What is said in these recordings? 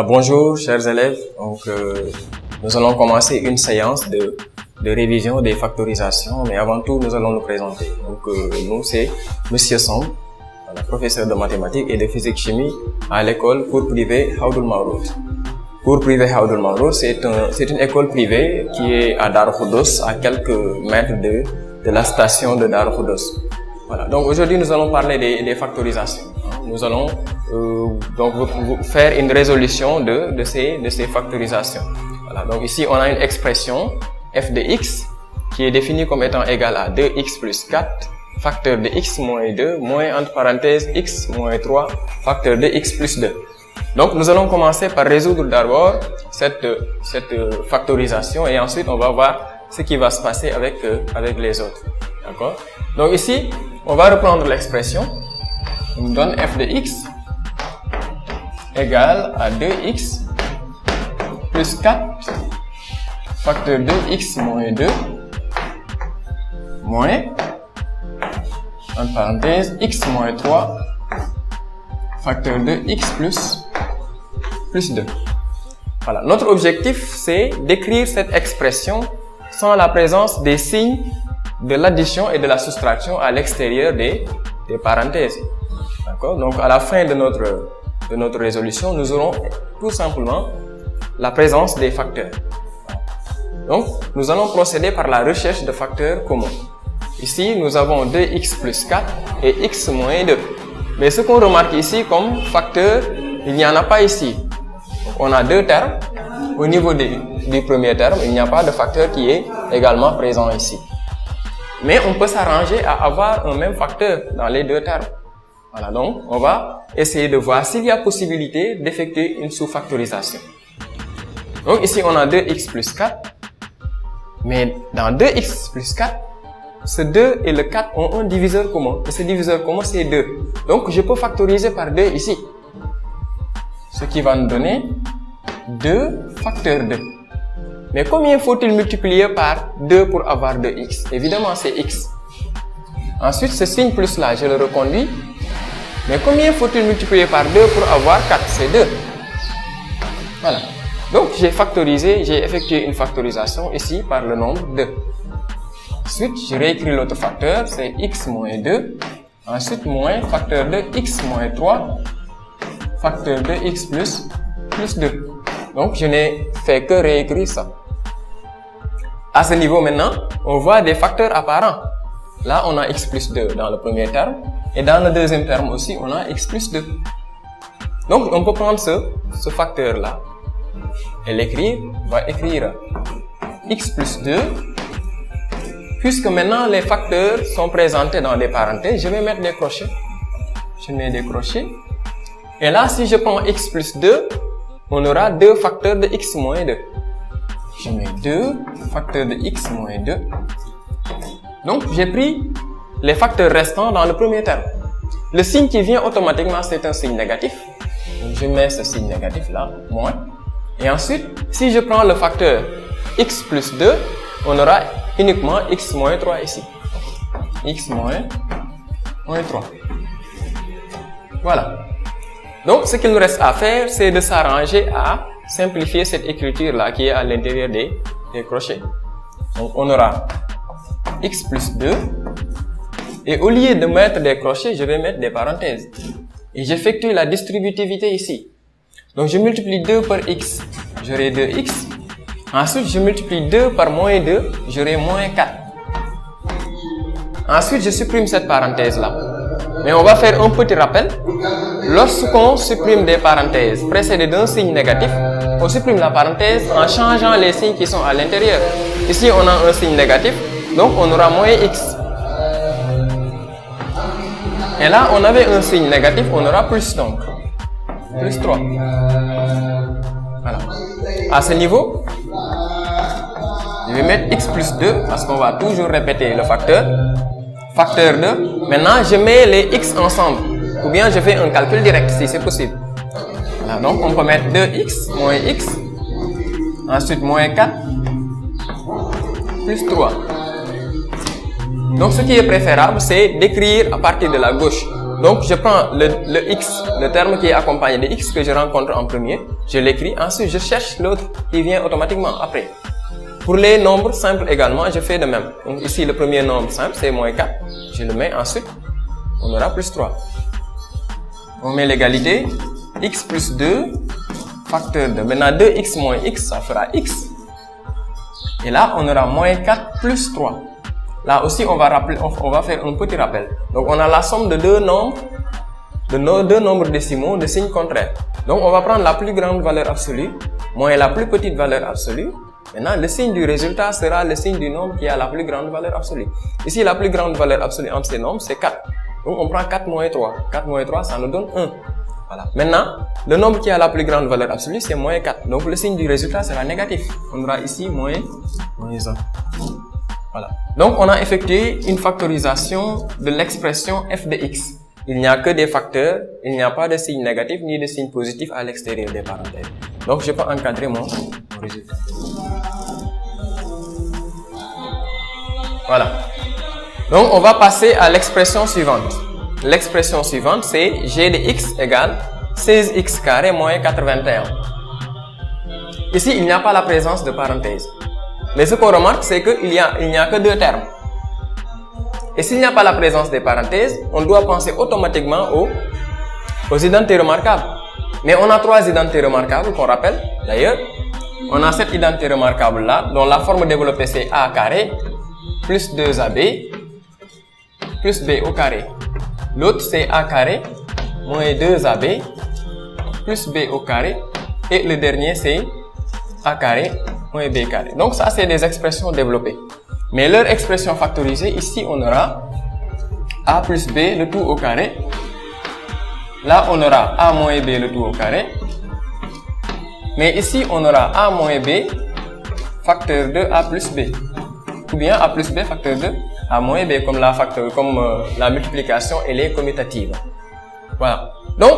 Bonjour chers élèves, nous allons commencer une séance de révision des factorisations, mais avant tout nous allons nous présenter. Nous c'est Monsieur Somb, professeur de mathématiques et de physique-chimie à l'école cours privé Haoudou Maouloud. Cours privé Haoudou Maouloud, c'est une école privée qui est à Darou Khoudoss, à quelques mètres de la station de Darou Khoudoss. Voilà. Donc aujourd'hui nous allons parler des factorisations. Nous allons donc faire une résolution de ces factorisations. Voilà. Donc ici on a une expression f de x qui est définie comme étant égale à 2x plus 4 facteur de x moins 2 moins entre parenthèses x moins 3 facteur de x plus 2. Donc nous allons commencer par résoudre d'abord cette factorisation et ensuite on va voir ce qui va se passer avec les autres. D'accord? Donc ici on va reprendre l'expression. On nous donne f de x égale à 2x plus 4 facteur de x moins 2 moins entre parenthèses x moins 3 facteur de x plus 2. Voilà. Notre objectif c'est d'écrire cette expression sans la présence des signes de l'addition et de la soustraction à l'extérieur des parenthèses. D'accord? Donc à la fin de notre résolution, nous aurons tout simplement la présence des facteurs. Donc nous allons procéder par la recherche de facteurs communs. Ici nous avons 2x plus 4 et x moins 2. Mais ce qu'on remarque ici comme facteur, il n'y en a pas ici. Donc, on a deux termes. Au niveau du premier terme, il n'y a pas de facteur qui est également présent ici. Mais on peut s'arranger à avoir un même facteur dans les deux termes. Voilà, donc on va essayer de voir s'il y a possibilité d'effectuer une sous-factorisation. Donc ici on a 2x plus 4, mais dans 2x plus 4, ce 2 et le 4 ont un diviseur commun, et ce diviseur commun c'est 2. Donc je peux factoriser par 2 ici, ce qui va nous donner 2 facteur 2. Mais combien faut-il multiplier par 2 pour avoir 2x? Évidemment c'est x. Ensuite ce signe plus là, je le reconduis. Mais combien faut-il multiplier par 2 pour avoir 4? C'est 2. Voilà. Donc j'ai factorisé, j'ai effectué une factorisation ici par le nombre 2. Ensuite, je réécris l'autre facteur, c'est x moins 2. Ensuite, moins facteur de x moins 3, facteur de x plus 2. Donc je n'ai fait que réécrire ça. À ce niveau maintenant, on voit des facteurs apparents. Là, on a x plus 2 dans le premier terme. Et dans le deuxième terme aussi, on a x plus 2. Donc, on peut prendre ce facteur-là et l'écrire. On va écrire x plus 2. Puisque maintenant, les facteurs sont présentés dans des parenthèses, je vais mettre des crochets. Je mets des crochets. Et là, si je prends x plus 2, on aura 2 facteurs de x moins 2. Je mets 2 facteurs de x moins 2. Donc, j'ai pris les facteurs restants dans le premier terme. Le signe qui vient automatiquement, c'est un signe négatif. Donc, je mets ce signe négatif là, moins. Et ensuite, si je prends le facteur x plus 2, on aura uniquement x moins 3 ici. X moins 3. Voilà. Donc, ce qu'il nous reste à faire, c'est de s'arranger à simplifier cette écriture-là qui est à l'intérieur des crochets. Donc, on aura x plus 2. Et au lieu de mettre des crochets, je vais mettre des parenthèses. Et j'effectue la distributivité ici. Donc je multiplie 2 par x, j'aurai 2x. Ensuite, je multiplie 2 par moins 2, j'aurai moins 4. Ensuite, je supprime cette parenthèse-là. Mais on va faire un petit rappel. Lorsqu'on supprime des parenthèses précédées d'un signe négatif, on supprime la parenthèse en changeant les signes qui sont à l'intérieur. Ici, on a un signe négatif, donc on aura moins x. Et là, on avait un signe négatif, on aura plus donc. Plus 3. Voilà. À ce niveau, je vais mettre x plus 2 parce qu'on va toujours répéter le facteur. Facteur 2. Maintenant, je mets les x ensemble. Ou bien je fais un calcul direct si c'est possible. Voilà. Donc, on peut mettre 2x moins x. Ensuite, moins 4. Plus 3. Donc, ce qui est préférable, c'est d'écrire à partir de la gauche. Donc, je prends le x, le terme qui est accompagné de x que je rencontre en premier, je l'écris, ensuite je cherche l'autre qui vient automatiquement après. Pour les nombres simples également, je fais de même. Donc, ici, le premier nombre simple, c'est moins 4. Je le mets ensuite, on aura plus 3. On met l'égalité, x plus 2, facteur de. Maintenant, 2x moins x, ça fera x. Et là, on aura moins 4 plus 3. Là aussi, on va faire un petit rappel. Donc, on a la somme de deux nombres décimaux de signes contraires. Donc, on va prendre la plus grande valeur absolue, moins la plus petite valeur absolue. Maintenant, le signe du résultat sera le signe du nombre qui a la plus grande valeur absolue. Ici, la plus grande valeur absolue entre ces nombres, c'est 4. Donc, on prend 4 moins 3. 4 moins 3, ça nous donne 1. Voilà. Maintenant, le nombre qui a la plus grande valeur absolue, c'est moins 4. Donc, le signe du résultat sera négatif. On aura ici moins 1. Voilà. Donc, on a effectué une factorisation de l'expression f de x. Il n'y a que des facteurs, il n'y a pas de signe négatif ni de signe positif à l'extérieur des parenthèses. Donc, je peux encadrer mon résultat. Voilà. Donc, on va passer à l'expression suivante. L'expression suivante, c'est g de x égale 16x carré moins 81. Ici, il n'y a pas la présence de parenthèse. Mais ce qu'on remarque, c'est qu'il n'y a que deux termes. Et s'il n'y a pas la présence des parenthèses, on doit penser automatiquement aux identités remarquables. Mais on a trois identités remarquables qu'on rappelle. D'ailleurs, on a cette identité remarquable-là, dont la forme développée c'est a carré plus 2ab plus b au carré. L'autre c'est a carré moins 2ab plus b au carré. Et le dernier c'est a carré moins b carré. Donc ça c'est des expressions développées. Mais leur expression factorisée, ici on aura a plus b le tout au carré. Là on aura a moins b le tout au carré. Mais ici on aura a moins b facteur de a plus b. Ou bien a plus b facteur de a moins b comme la multiplication elle est commutative. Voilà. Donc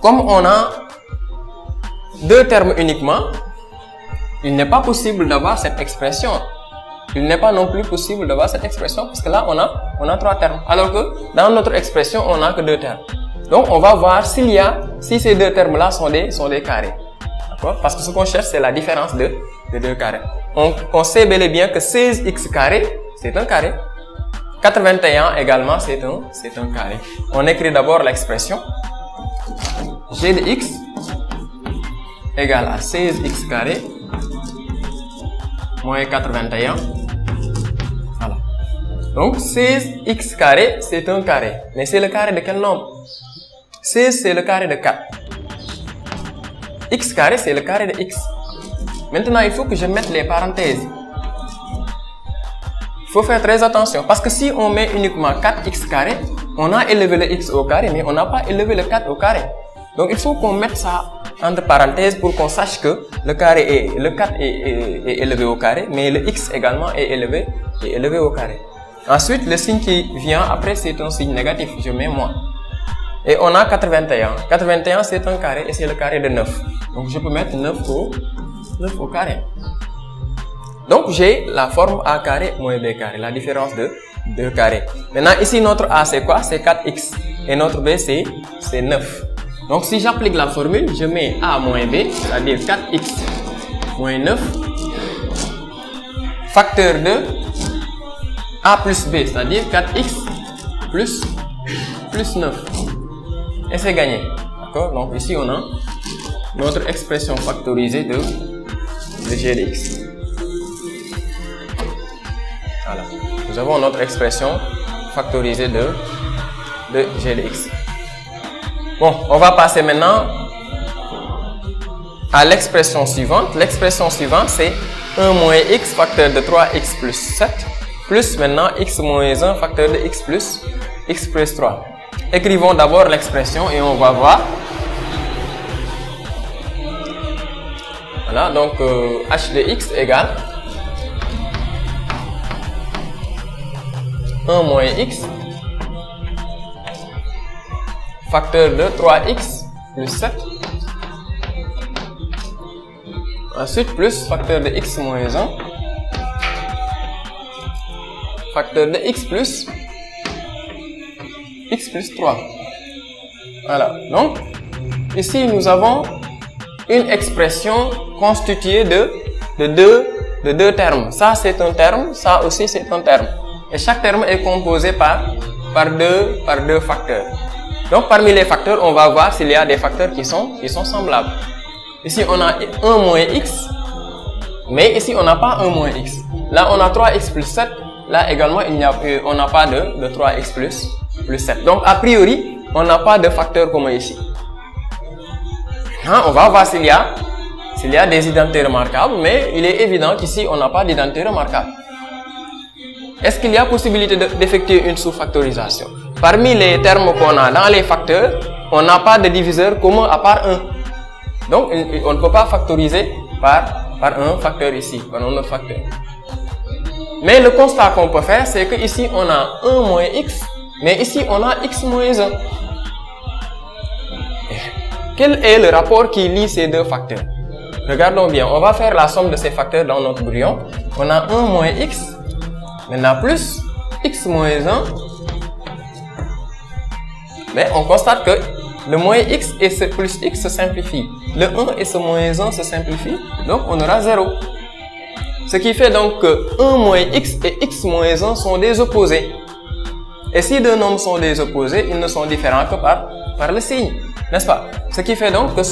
comme on a deux termes uniquement, il n'est pas possible d'avoir cette expression. Il n'est pas non plus possible d'avoir cette expression parce que là, on a trois termes. Alors que dans notre expression, on n'a que deux termes. Donc, on va voir si ces deux termes-là sont des carrés. D'accord? Parce que ce qu'on cherche, c'est la différence de deux carrés. On sait bel et bien que 16x carré, c'est un carré. 81 également, c'est un carré. On écrit d'abord l'expression g de x égale à 16x carré moins 81. Voilà. Donc 16x carré, c'est un carré. Mais c'est le carré de quel nombre? 16, c'est le carré de 4. X carré, c'est le carré de x. Maintenant, il faut que je mette les parenthèses. Il faut faire très attention. Parce que si on met uniquement 4x carré, on a élevé le x au carré, mais on n'a pas élevé le 4 au carré. Donc, il faut qu'on mette ça entre parenthèses pour qu'on sache que le 4 est élevé au carré, mais le x également est élevé au carré. Ensuite, le signe qui vient après, c'est un signe négatif. Je mets moins. Et on a 81. 81, c'est un carré et c'est le carré de 9. Donc, je peux mettre 9 au carré. Donc, j'ai la forme a carré moins b carré, la différence de 2 carrés. Maintenant, ici, notre a, c'est quoi? C'est 4x. Et notre b, c'est 9. Donc, si j'applique la formule, je mets a moins b, c'est-à-dire 4x moins 9, facteur de a plus b, c'est-à-dire 4x plus 9. Et c'est gagné. D'accord? Donc, ici, on a notre expression factorisée de g de x. Voilà. Nous avons notre expression factorisée de g de x. Bon, on va passer maintenant à l'expression suivante. L'expression suivante, c'est 1 moins x facteur de 3x plus 7 plus maintenant x moins 1 facteur de x plus 3. Écrivons d'abord l'expression et on va voir. Voilà, donc h de x égale 1 moins x facteur de 3x plus 7. Ensuite, plus facteur de x moins 1. Facteur de x plus x plus 3. Voilà. Donc, ici, nous avons une expression constituée de deux termes. Ça, c'est un terme. Ça aussi, c'est un terme. Et chaque terme est composé par deux facteurs. Donc, parmi les facteurs, on va voir s'il y a des facteurs qui sont semblables. Ici, on a 1 moins x. Mais ici, on n'a pas 1 moins x. Là, on a 3x plus 7. Là également, on n'a pas de 3x plus 7. Donc, a priori, on n'a pas de facteur commun ici. Maintenant, on va voir s'il y a des identités remarquables, mais il est évident qu'ici, on n'a pas d'identité remarquable. Est-ce qu'il y a possibilité d'effectuer une sous-factorisation? Parmi les termes qu'on a dans les facteurs, on n'a pas de diviseur commun à part 1. Donc, on ne peut pas factoriser par un facteur ici, par un autre facteur. Mais le constat qu'on peut faire, c'est que ici on a 1 moins x, mais ici on a x moins 1. Quel est le rapport qui lie ces deux facteurs? Regardons bien, on va faire la somme de ces facteurs dans notre brouillon. On a 1 moins x, maintenant plus x moins 1. Mais on constate que le moins x et ce plus x se simplifient. Le 1 et ce moins 1 se simplifient, donc on aura 0. Ce qui fait donc que 1 moins x et x moins 1 sont des opposés. Et si deux nombres sont des opposés, ils ne sont différents que par le signe. N'est-ce pas? Ce qui fait donc que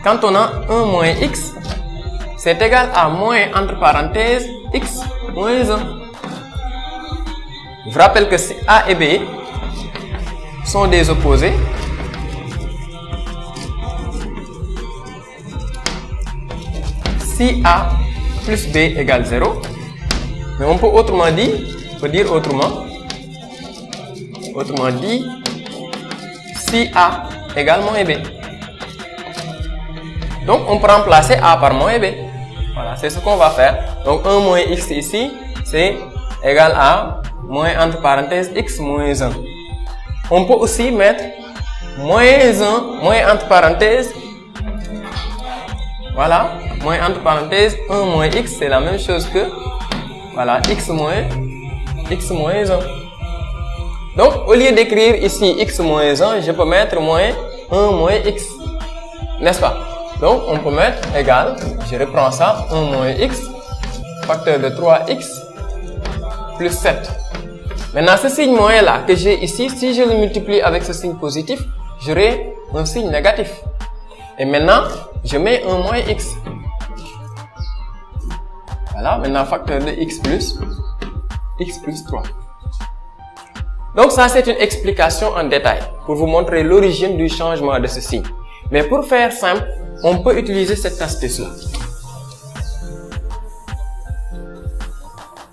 quand on a 1 moins x, c'est égal à moins entre parenthèses x moins 1. Je vous rappelle que A et B sont des opposés. Si A plus B égale 0, mais on peut dire autrement, si A égale moins B. Donc on peut remplacer A par moins B. Voilà, c'est ce qu'on va faire. Donc 1 moins x ici, c'est égal à moins entre parenthèses x moins 1. On peut aussi mettre moins 1, moins entre parenthèses, voilà, moins entre parenthèses 1 moins x, c'est la même chose que, voilà, x moins 1. Donc, au lieu d'écrire ici x moins 1, je peux mettre moins 1 moins x, n'est-ce pas? Donc, on peut mettre égal, je reprends ça, 1 moins x, facteur de 3x, plus 7. Maintenant, ce signe moins là que j'ai ici, si je le multiplie avec ce signe positif, j'aurai un signe négatif. Et maintenant, je mets 1 moins x. Voilà, maintenant facteur de x plus 3. Donc ça, c'est une explication en détail pour vous montrer l'origine du changement de ce signe. Mais pour faire simple, on peut utiliser cette astuce-là.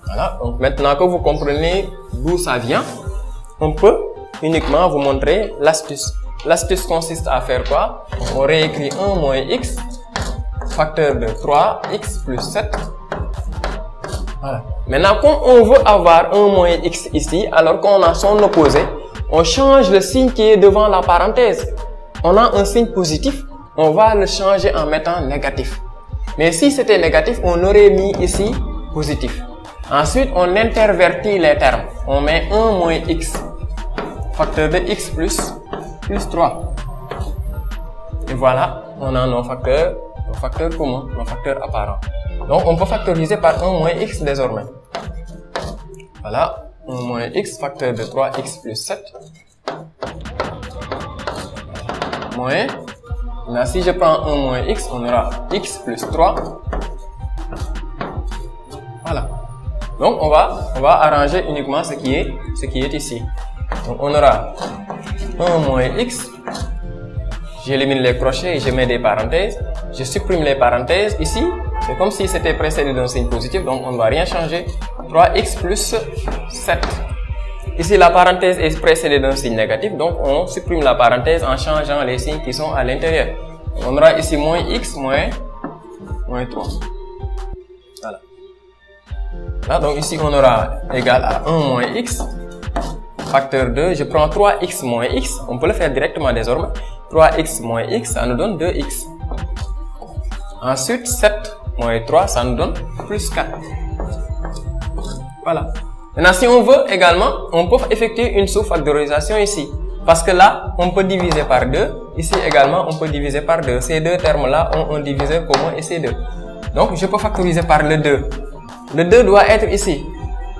Voilà, donc maintenant que vous comprenez d'où ça vient, on peut uniquement vous montrer l'astuce. L'astuce consiste à faire quoi? On réécrit 1 moins x, facteur de 3x plus 7. Voilà. Maintenant, quand on veut avoir 1 moins x ici, alors qu'on a son opposé, on change le signe qui est devant la parenthèse. On a un signe positif, on va le changer en mettant négatif. Mais si c'était négatif, on aurait mis ici positif. Ensuite, on intervertit les termes. On met 1 moins x, facteur de x plus 3. Et voilà, on a nos facteurs communs, nos facteurs apparents. Donc, on peut factoriser par 1 moins x désormais. Voilà, 1 moins x, facteur de 3x plus 7. Moins, là, si je prends 1 moins x, on aura x plus 3. Voilà. Donc, on va arranger uniquement ce qui est ici. Donc, on aura 1 moins x. J'élimine les crochets et je mets des parenthèses. Je supprime les parenthèses ici. C'est comme si c'était précédé d'un signe positif, donc on ne va rien changer. 3x plus 7. Ici, la parenthèse est précédée d'un signe négatif, donc on supprime la parenthèse en changeant les signes qui sont à l'intérieur. On aura ici moins x moins 3. Voilà. Là, donc ici, on aura égal à 1 moins x. Facteur 2, je prends 3x moins x. On peut le faire directement désormais. 3x moins x, ça nous donne 2x. Ensuite, 7 moins 3, ça nous donne plus 4. Voilà. Maintenant, si on veut également, on peut effectuer une sous-factorisation ici. Parce que là, on peut diviser par 2. Ici également, on peut diviser par 2. Ces deux termes-là ont un diviseur commun et c'est 2. Donc, je peux factoriser par le 2. Le 2 doit être ici.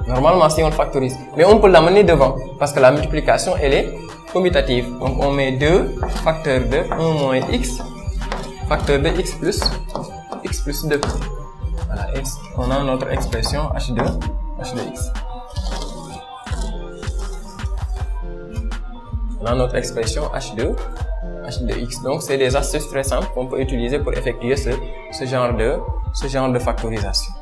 Normalement, si on le factorise. Mais on peut l'amener devant. Parce que la multiplication, elle est commutative. Donc, on met 2 facteur de 1 moins x, facteur de x plus 2. Voilà, on a notre expression h de x. On a notre expression h de x. Donc, c'est des astuces très simples qu'on peut utiliser pour effectuer ce genre de factorisation.